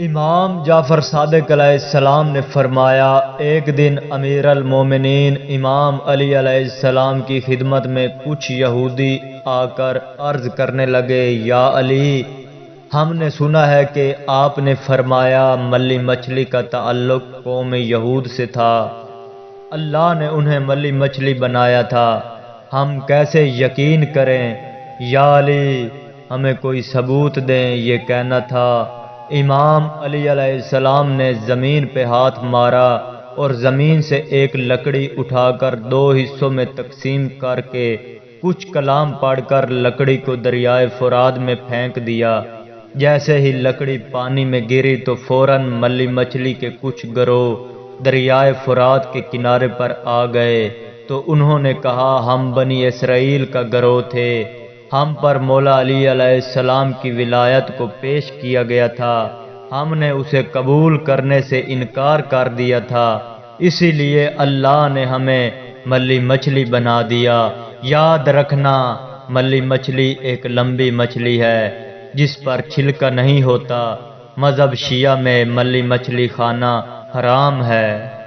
امام جعفر صادق علیہ السلام نے فرمایا، ایک دن امیر المومنین امام علی علیہ السلام کی خدمت میں کچھ یہودی آ کر عرض کرنے لگے، یا علی، ہم نے سنا ہے کہ آپ نے فرمایا ملی مچھلی کا تعلق قوم یہود سے تھا، اللہ نے انہیں ملی مچھلی بنایا تھا، ہم کیسے یقین کریں؟ یا علی، ہمیں کوئی ثبوت دیں، یہ کہنا تھا۔ امام علی علیہ السلام نے زمین پہ ہاتھ مارا اور زمین سے ایک لکڑی اٹھا کر دو حصوں میں تقسیم کر کے کچھ کلام پڑھ کر لکڑی کو دریائے فرات میں پھینک دیا۔ جیسے ہی لکڑی پانی میں گری تو فوراً ملی مچھلی کے کچھ گروہ دریائے فرات کے کنارے پر آ گئے، تو انہوں نے کہا، ہم بنی اسرائیل کا گروہ تھے، ہم پر مولا علی علیہ السلام کی ولایت کو پیش کیا گیا تھا، ہم نے اسے قبول کرنے سے انکار کر دیا تھا، اسی لیے اللہ نے ہمیں ملی مچھلی بنا دیا۔ یاد رکھنا، ملی مچھلی ایک لمبی مچھلی ہے جس پر چھلکا نہیں ہوتا۔ مذہب شیعہ میں ملی مچھلی کھانا حرام ہے۔